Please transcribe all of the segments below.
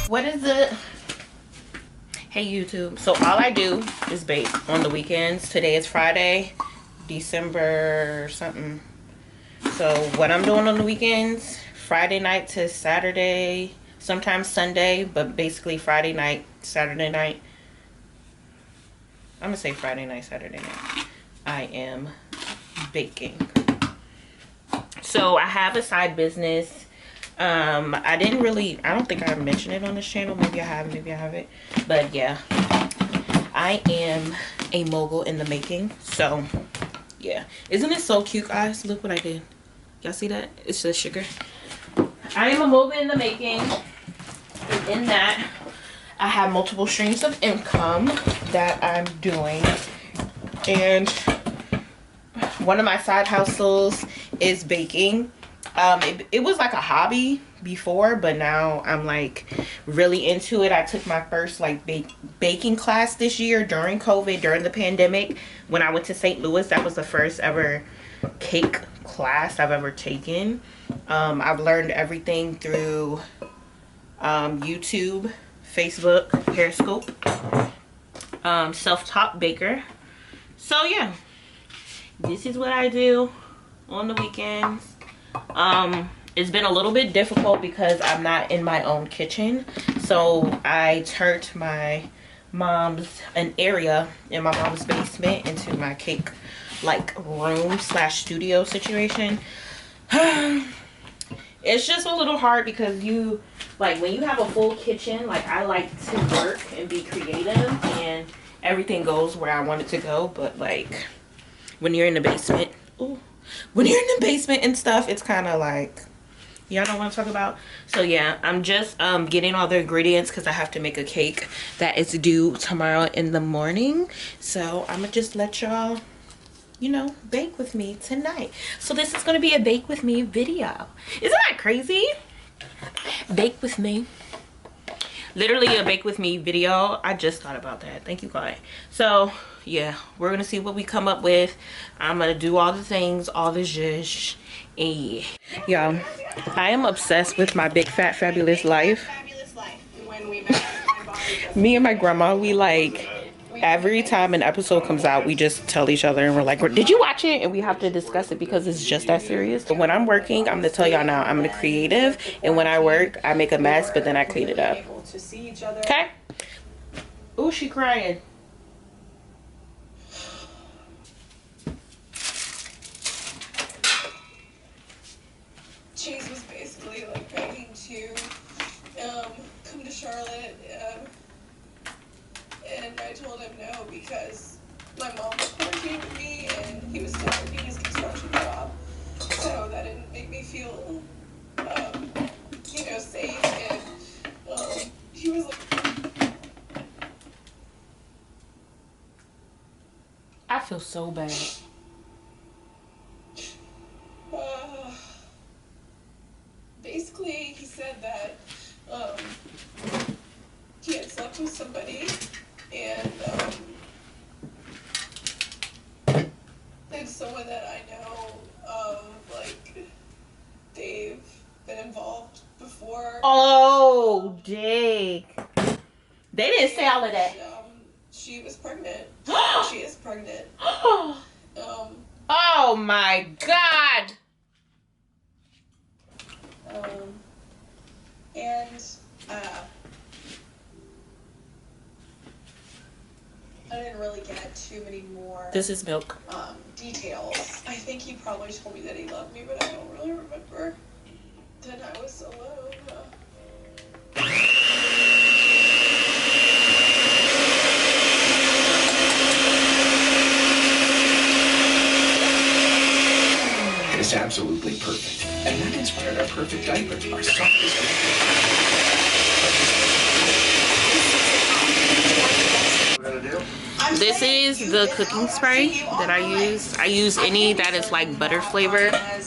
What is it? Hey YouTube. So all I do is bake on the weekends. Today is Friday, December something. So what I'm doing on the weekends, Friday night to Saturday, sometimes Sunday, but basically Friday night, Saturday night. I'm gonna say Friday night, Saturday night. I am baking. So I have a side business. I don't think I mentioned it on this channel. Maybe I have, maybe I haven't. But yeah, I am a mogul in the making. So yeah, isn't it so cute, guys? Look what I did. Y'all see that? It's just sugar. I am a mogul in the making. And in that, I have multiple streams of income that I'm doing. And one of my side hustles is baking. It was like a hobby before, but now I'm like really into it. I took my first like baking class this year during COVID, during the pandemic, when I went to St. Louis. That was the first ever cake class I've ever taken. I've learned everything through YouTube, Facebook, Periscope, self-taught baker. So yeah, this is what I do on the weekends. It's been a little bit difficult because I'm not in my own kitchen, so I turned my an area in my mom's basement into my cake like room slash studio situation. It's just a little hard because you like when you have a full kitchen, like I like to work and be creative and everything goes where I want it to go, but like when you're in the basement, when you're in the basement and stuff, it's kind of like, y'all know what I'm talking about. So yeah, I'm just getting all the ingredients because I have to make a cake that is due tomorrow in the morning. So I'm gonna just let y'all, you know, bake with me tonight. So this is gonna be a bake with me video. Isn't that crazy? Bake with me. Literally a bake with me video. I just thought about that. Thank you, guys. So yeah, we're gonna see what we come up with. I'm gonna do all the things, all the zhuzh, and yeah. Y'all, I am obsessed with my big fat fabulous life. Me and my grandma, we like every time an episode comes out, we just tell each other and we're like, did you watch it? And we have to discuss it because it's just that serious. But when I'm working, I'm gonna tell y'all now, I'm a creative, and when I work, I make a mess, but then I clean it up. Okay? Oh, she crying. Chase was basically like begging to come to Charlotte, and I told him no because my mom was quarantined with me and he was still working his construction job, so that didn't make me feel, you know, safe. And he was like, I feel so bad. Basically, he said that he had slept with somebody, and someone that I know, like, they've been involved before. Oh, dang. They didn't say all of that. She was pregnant. She is pregnant. Oh my God. And I didn't really get too many more. This is milk. Details. I think he probably told me that he loved me, but I don't really remember. Then I was alone. It's absolutely perfect. And that inspired our perfect diaper, our softest diaper. This is the cooking spray that I use. I use any that is like butter flavor. I'm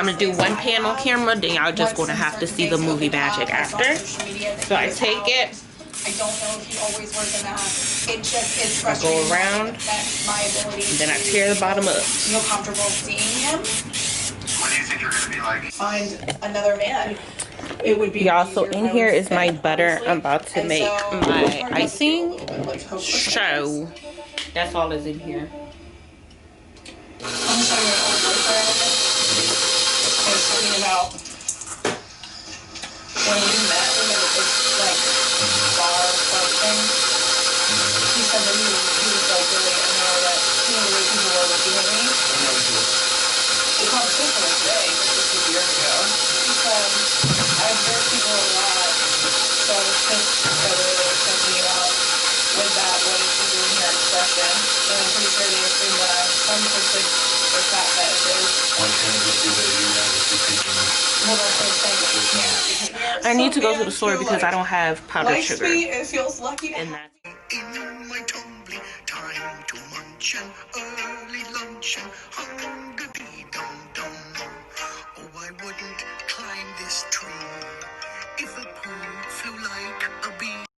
gonna do one pan on camera, then y'all just gonna have to see the movie magic after. So I take it. I don't know if he always wears a mask. It just is I frustrating. go around, My ability and then I tear the bottom up. Feel comfortable seeing him. What do you think you're gonna be like? Find another man. it would be Y'all, so easier in if I here was is my fit, butter. obviously. I'm about to And make so my I'm starting to feel a icing. little bit, like, hopeless So that's all is in here. I'm just having an old boyfriend. I was talking about when we met, we went to this like bar club thing. He said that he was like really annoyed at the way people were looking at me. The conversation was today, but this was years ago. He said I observe people a lot, so I was pissed that they were checking me out with that what is she doing here expression. And I'm pretty sure they assume that I'm some person or fat fetishes. Well, that's what I'm saying, but you can't because we are I need to go to the fans store who, because I like, don't have powdered like sugar. sweet and feels lucky to And have that's In my tumbly, time to munch an early lunch and hunger dee dum dum. Oh, I wouldn't climb this tree if a poo flew like a bee.